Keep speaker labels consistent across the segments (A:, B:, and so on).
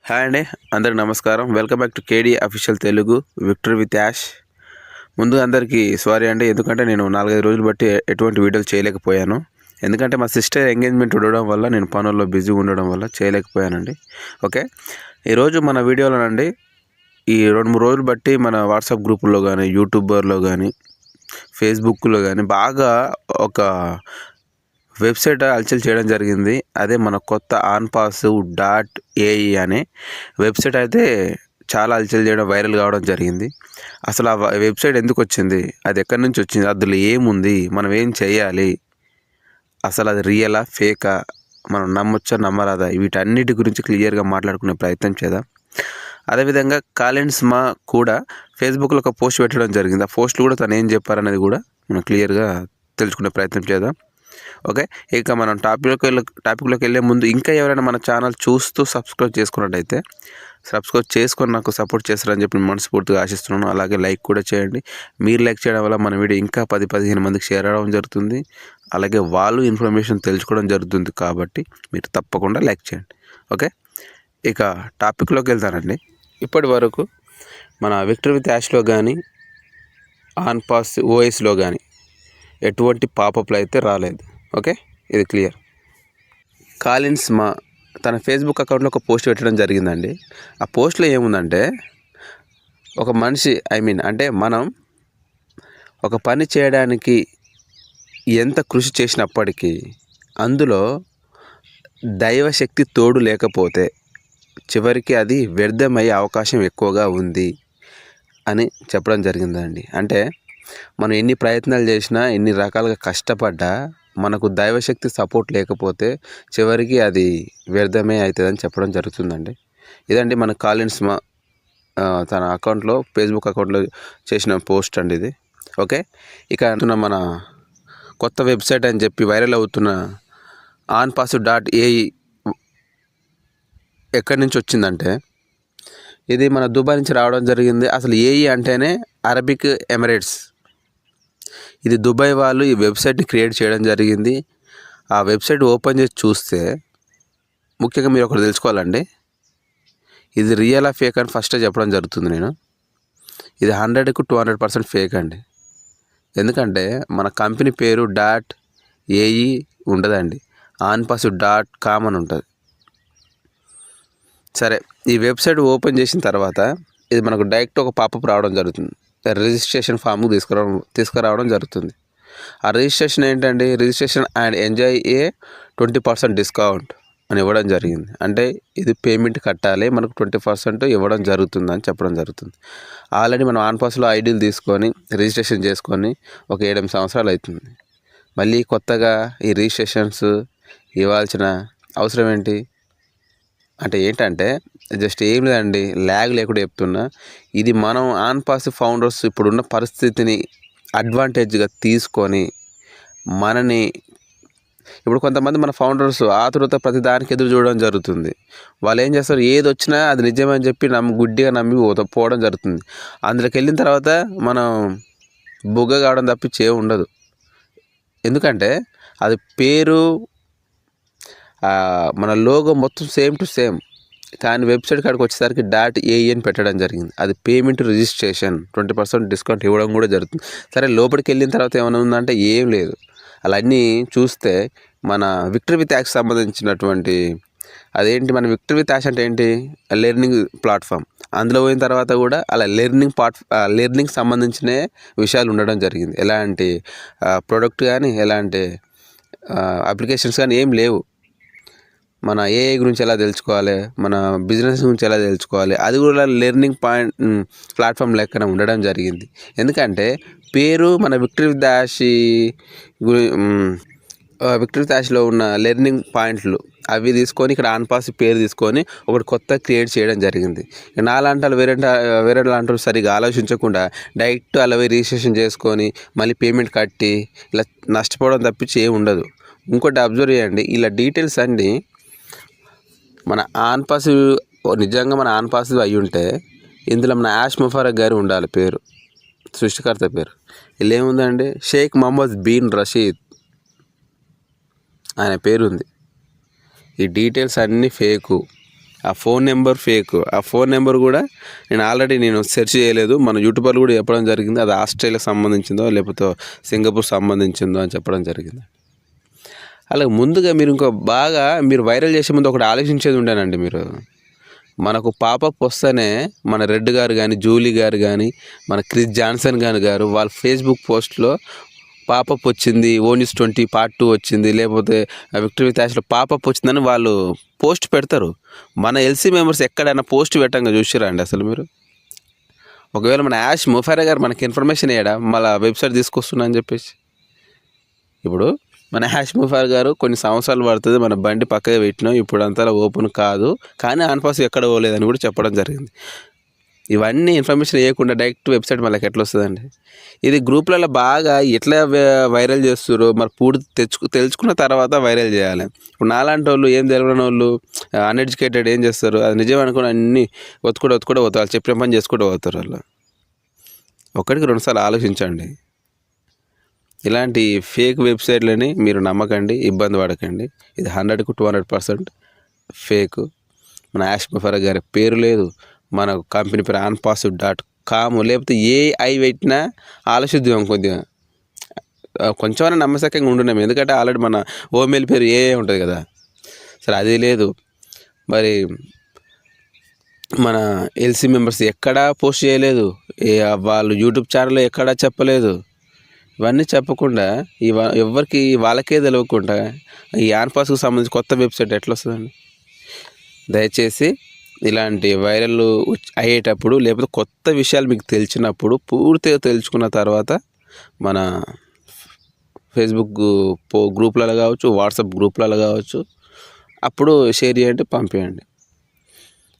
A: Hi అండి, అందరికి నమస్కారం. Welcome back to KD official Telugu victory with Yash. ముందు అందరికీ సారీ అండి, ఎందుకంటే నేను 4-5 రోజులు బట్టి ఎటువంటి వీడియోలు చేయలేకపోయాను. ఎందుకంటే మా సిస్టర్ ఎంగేజ్మెంట్ ఉండడం వల్ల నేను పనుల్లో బిజీగా ఉండడం వల్ల చేయలేకపోయానండి. ఓకే, ఈరోజు మన వీడియోలోనండి ఈ 2-3 రోజులు బట్టి మన వాట్సాప్ గ్రూపుల్లో కానీ, యూట్యూబర్లో కానీ, ఫేస్బుక్లో కానీ బాగా ఒక వెబ్సైట్ హల్చల్ చేయడం జరిగింది. అదే మన కొత్త onpass.ai అనే వెబ్సైట్ అయితే చాలా హల్చల్ చేయడం, వైరల్ కావడం జరిగింది. అసలు ఆ వెబ్సైట్ ఎందుకు వచ్చింది, అది ఎక్కడి నుంచి వచ్చింది, అందులో ఏముంది, మనం ఏం చేయాలి, అసలు అది రియలా ఫేకా, మనం నమ్మొచ్చా నమ్మరాదా, వీటన్నిటి గురించి క్లియర్గా మాట్లాడుకునే ప్రయత్నం చేద్దాం. అదేవిధంగా కాలిన్స్మా కూడా ఫేస్బుక్లో ఒక పోస్ట్ పెట్టడం జరిగింది. ఆ పోస్ట్లో కూడా తను ఏం చెప్పారనేది కూడా మనం క్లియర్గా తెలుసుకునే ప్రయత్నం చేద్దాం. ఓకే, ఇక మనం టాపిక్లోకి వెళ్ళే ముందు ఇంకా ఎవరైనా మన ఛానల్ చూస్తూ సబ్స్క్రైబ్ చేసుకున్నట్టయితే సబ్స్క్రైబ్ చేసుకొని నాకు సపోర్ట్ చేస్తారని చెప్పి మనస్ఫూర్తిగా ఆశిస్తున్నాను. అలాగే లైక్ కూడా చేయండి. మీరు లైక్ చేయడం వల్ల మన వీడియో ఇంకా 10-15 మందికి షేర్ అవ్వడం జరుగుతుంది. అలాగే వాళ్ళు ఇన్ఫర్మేషన్ తెలుసుకోవడం జరుగుతుంది. కాబట్టి మీరు తప్పకుండా లైక్ చేయండి. ఓకే, ఇక టాపిక్లోకి వెళ్తానండి. ఇప్పటి వరకు మన విక్టరీ విత్ యాష్లో కానీ, onpass OSలో కానీ ఎటువంటి పాపప్లు అయితే రాలేదు. ఓకే, ఇది క్లియర్. కాలిన్స్మా తన ఫేస్బుక్ అకౌంట్లో ఒక పోస్ట్ పెట్టడం జరిగిందండి. ఆ పోస్ట్లో ఏముందంటే, ఒక మనిషి అంటే మనం ఒక పని చేయడానికి ఎంత కృషి చేసినప్పటికీ అందులో దైవశక్తి తోడు లేకపోతే చివరికి అది వ్యర్థమయ్యే అవకాశం ఎక్కువగా ఉంది అని చెప్పడం జరిగిందండి. అంటే మనం ఎన్ని ప్రయత్నాలు చేసినా, ఎన్ని రకాలుగా కష్టపడ్డా మనకు దైవశక్తి సపోర్ట్ లేకపోతే చివరికి అది వ్యర్థమే అవుతుందని చెప్పడం జరుగుతుందండి. ఇదండి మన కాలిన్స్మా తన అకౌంట్లో, ఫేస్బుక్ అకౌంట్లో చేసిన పోస్ట్ అండి ఇది. ఓకే, ఇక మన కొత్త వెబ్సైట్ అని చెప్పి వైరల్ అవుతున్న onpass.ai ఎక్కడి నుంచి వచ్చిందంటే, ఇది మన దుబాయ్ నుంచి రావడం జరిగింది. అసలు ఏఈ అంటేనే అరబిక్ ఎమిరేట్స్. ఇది దుబాయ్ వాళ్ళు ఈ వెబ్సైట్ని క్రియేట్ చేయడం జరిగింది. ఆ వెబ్సైట్ ఓపెన్ చేసి చూస్తే ముఖ్యంగా మీరు ఒకటి తెలుసుకోవాలండి, ఇది రియల్ ఫేక్ అని ఫస్టే చెప్పడం జరుగుతుంది నేను. ఇది 100కు 200% ఫేక్ అండి. ఎందుకంటే మన కంపెనీ పేరు .ai ఉండదండి, onpass.com అని ఉంటుంది. సరే, ఈ వెబ్సైట్ ఓపెన్ చేసిన తర్వాత ఇది మనకు డైరెక్ట్ ఒక పాపప్ రావడం జరుగుతుంది. రిజిస్ట్రేషన్ ఫామ్ తీసుకురావడం జరుగుతుంది. ఆ రిజిస్ట్రేషన్ ఏంటండి, registration and enjoy A 20% discount అని ఇవ్వడం జరిగింది. అంటే ఇది పేమెంట్ కట్టాలి, మనకు 20% ఇవ్వడం జరుగుతుంది అని చెప్పడం జరుగుతుంది. ఆల్రెడీ మనం onpassలో ఐడీలు తీసుకొని రిజిస్ట్రేషన్ చేసుకొని ఒక 7-8 సంవత్సరాలు అవుతుంది. మళ్ళీ కొత్తగా ఈ రిజిస్ట్రేషన్స్ ఇవ్వాల్సిన అవసరం ఏంటి అంటే, ఏంటంటే జస్ట్ ఏం లేదండి, ల్యాగ్ లేకుండా చెప్తున్నా. ఇది మనం onpass ఫౌండర్స్ ఇప్పుడున్న పరిస్థితిని అడ్వాంటేజ్గా తీసుకొని మనని, ఇప్పుడు కొంతమంది మన ఫౌండర్స్ ఆతురత ప్రతి దానికి ఎదురు చూడడం జరుగుతుంది. వాళ్ళు ఏం చేస్తారు, ఏది వచ్చినా అది నిజమని చెప్పి గుడ్డిగా నమ్మి పోవడం జరుగుతుంది. అందులోకి వెళ్ళిన తర్వాత మనం బుగ్గ కావడం తప్పించి ఉండదు. ఎందుకంటే అది పేరు, మన లోగో మొత్తం సేమ్ టు సేమ్. కానీ వెబ్సైట్ కాడికి వచ్చేసరికి .ai అని పెట్టడం జరిగింది. అది పేమెంట్ రిజిస్ట్రేషన్ 20% డిస్కౌంట్ ఇవ్వడం కూడా జరుగుతుంది. సరే, లోపలికి వెళ్ళిన తర్వాత ఏమైనా ఉందంటే ఏం లేదు. అలా అన్నీ చూస్తే మన విక్టరీ విత్ యాష్కి సంబంధించినటువంటి అదేంటి, మన విక్టరీ విత్ యాష్ అంటే ఏంటి, లెర్నింగ్ ప్లాట్ఫామ్. అందులో పోయిన తర్వాత కూడా అలా లెర్నింగ్ సంబంధించిన విషయాలు ఉండడం జరిగింది. ఎలాంటి ప్రోడక్ట్ కానీ, ఎలాంటి అప్లికేషన్స్ కానీ ఏం లేవు. మన ఏఐ గురించి ఎలా తెలుసుకోవాలి, మన బిజినెస్ గురించి ఎలా తెలుసుకోవాలి, అది కూడా లెర్నింగ్ ప్లాట్ఫామ్ లెక్కన ఉండడం జరిగింది. ఎందుకంటే పేరు మన విక్టరీ విత్ యాష్లో ఉన్న లెర్నింగ్ పాయింట్లు అవి తీసుకొని ఇక్కడ onpass పేరు తీసుకొని ఒకటి కొత్త క్రియేట్ చేయడం జరిగింది. నాలాంటి వేరే లాంటి సరిగా ఆలోచించకుండా డైరెక్ట్ అలా రిజిస్ట్రేషన్ చేసుకొని మళ్ళీ పేమెంట్ కట్టి ఇలా నష్టపోవడం తప్పించి ఏమి ఉండదు. ఇంకోటి అబ్జర్వ్ చేయండి, ఇలా డీటెయిల్స్ అన్నీ మన onpass నిజంగా మన onpass అయి ఉంటే ఇందులో మన యాష్ ముబారక్ గారు ఉండాలి పేరు, సృష్టికర్త పేరు. ఇలా ఏముందండి, షేక్ మహమ్మద్ బిన్ రషీద్ ఆయన పేరు ఉంది. ఈ డీటెయిల్స్ అన్నీ ఫేకు. ఆ ఫోన్ నెంబర్ ఫేక్. ఆ ఫోన్ నెంబర్ కూడా నేను సెర్చ్ చేయలేదు, మన యూట్యూబర్లు కూడా చెప్పడం జరిగింది అది ఆస్ట్రేలియాకి సంబంధించిందో లేకపోతే సింగపూర్ సంబంధించిందో అని చెప్పడం జరిగింది. అలాగే ముందుగా మీరు వైరల్ చేసే ముందు ఒకటి ఆలోచించేది ఉండేనండి. మీరు మనకు పాపప్ వస్తేనే మన రెడ్ గారు కానీ, జూలీ గారు కానీ, మన క్రిస్ జాన్సన్ గారు వాళ్ళ ఫేస్బుక్ పోస్ట్లో పాపప్ వచ్చింది, O-News20 Part 2 వచ్చింది, లేకపోతే విక్టరీ విత్ యాష్లో పాపప్ వచ్చిందని వాళ్ళు పోస్ట్ పెడతారు. మన ఎల్సీ మెంబర్స్ ఎక్కడైనా పోస్ట్ పెట్టంగా చూసిరా అండి అసలు మీరు? ఒకవేళ మన యాష్ ముఫారా గారు మనకి ఇన్ఫర్మేషన్ ఇయ్యడా మళ్ళీ వెబ్సైట్ తీసుకొస్తున్నా అని చెప్పేసి? ఇప్పుడు మన యాష్ ముఫారా గారు కొన్ని సంవత్సరాలు పడుతుంది, మన బండి పక్కగా పెట్టినాం, ఇప్పుడు అంతా ఓపెన్ కాదు, కానీ ఆన్పాస్ ఎక్కడ పోలేదని కూడా చెప్పడం జరిగింది. ఇవన్నీ ఇన్ఫర్మేషన్ ఇవ్వకుండా డైరెక్ట్ వెబ్సైట్ మనకి ఎట్లా వస్తుందండి? ఇది గ్రూప్లలో బాగా ఎట్లా వైరల్ చేస్తారో మరి పూర్తి తెలుసుకున్న తర్వాత వైరల్ చేయాలి. ఇప్పుడు నాలాంటి వాళ్ళు ఏం తెలియని వాళ్ళు అన్ఎడ్యుకేటెడ్ ఏం చేస్తారు, అది నిజం అనుకుని అన్నీ ఒత్తుకుంటూ పోతారు, చెప్పిన పని చేసుకుంటూ పోతారు. వాళ్ళు ఒకటికి 2 సార్లు ఆలోచించండి. ఇలాంటి ఫేక్ వెబ్సైట్లని మీరు నమ్మకండి, ఇబ్బంది పడకండి. ఇది 100కు 200% ఫేక్. మన యాష్ ముఫారా గారి పేరు లేదు, మన కంపెనీ పేరు onpass.com, లేకపోతే AI పెట్టినా ఆలోచిద్దాం కొద్దిగా, కొంచెమైనా నమ్మశక్యంగా ఉంటున్నాం. ఎందుకంటే ఆల్రెడీ మన ఓమెయిల్ పేరు AI ఉంటుంది కదా, సరే అది లేదు. మరి మన ఎల్సీ మెంబర్స్ ఎక్కడా పోస్ట్ చేయలేదు, వాళ్ళు యూట్యూబ్ ఛానల్లో ఎక్కడా చెప్పలేదు. ఇవన్నీ చెప్పకుండా ఎవరికి వాళ్ళకే తెలియకుండా ఈ ఆన్పాస్కు సంబంధించి కొత్త వెబ్సైట్ ఎట్లా వస్తుందండి? దయచేసి ఇలాంటి వైరల్ అయ్యేటప్పుడు లేకపోతే కొత్త విషయాలు మీకు తెలిసినప్పుడు పూర్తిగా తెలుసుకున్న తర్వాత మన ఫేస్బుక్ గ్రూప్లలో కావచ్చు, వాట్సాప్ గ్రూప్లలో కావచ్చు, అప్పుడు షేర్ చేయండి, పంపించండి.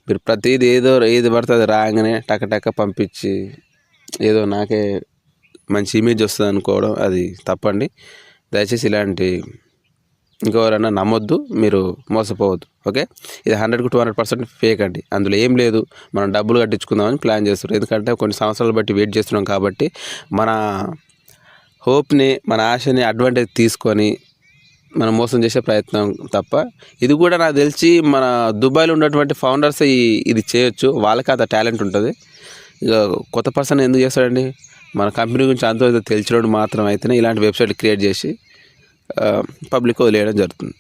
A: మీరు ప్రతిదీ ఏది పడితే అది రాగానే టక పంపించి ఏదో నాకే మంచి ఇమేజ్ వస్తుంది అనుకోవడం అది తప్పండి. దయచేసి ఇలాంటి ఇంకెవరైనా నమ్మొద్దు, మీరు మోసపోవద్దు. ఓకే, ఇది 100కు 200% ఫేక్ అండి. అందులో ఏం లేదు, మనం డబ్బులు కట్టించుకుందామని ప్లాన్ చేస్తున్నాం. ఎందుకంటే కొన్ని సంవత్సరాలు బట్టి వెయిట్ చేస్తున్నాం కాబట్టి మన హోప్ని, మన ఆశని అడ్వాంటేజ్ తీసుకొని మనం మోసం చేసే ప్రయత్నం తప్ప. ఇది కూడా నాకు తెలిసి మన దుబాయ్లో ఉన్నటువంటి ఫౌండర్స్ ఇది చేయొచ్చు, వాళ్ళకి అంత టాలెంట్ ఉంటుంది. ఇక కొత్త పర్సన్ ఎందుకు చేస్తాడండి? మన కంపెనీ గురించి అంత తెలిసినోడు మాత్రం అయితేనే ఇలాంటి వెబ్సైట్ క్రియేట్ చేసి పబ్లిక్ వదిలేయడం జరుగుతుంది.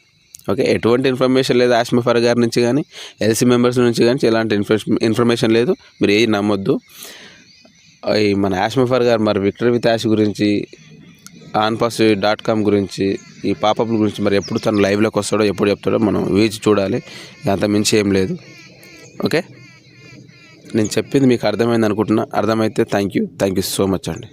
A: ఓకే, ఎటువంటి ఇన్ఫర్మేషన్ లేదు యాష్ ముఫారా గారి నుంచి కానీ, ఎల్సీ మెంబర్స్ నుంచి కానీ ఎలాంటి ఇన్ఫర్మేషన్ లేదు, మీరు ఏది నమ్మొద్దు. మన యాష్ ముఫారా గారు మరి విక్టరీ విత్ యాష్ గురించి, onpass.com గురించి, ఈ పాపప్ల గురించి మరి ఎప్పుడు తను లైవ్లోకి వస్తాడో, ఎప్పుడు చెప్తాడో మనం వేచి చూడాలి. అంత మించి ఏం లేదు. ఓకే, నేను చెప్పింది మీకు అర్థమైంది అనుకుంటున్నా. అర్థమైతే థ్యాంక్ యూ సో మచ్ అండి.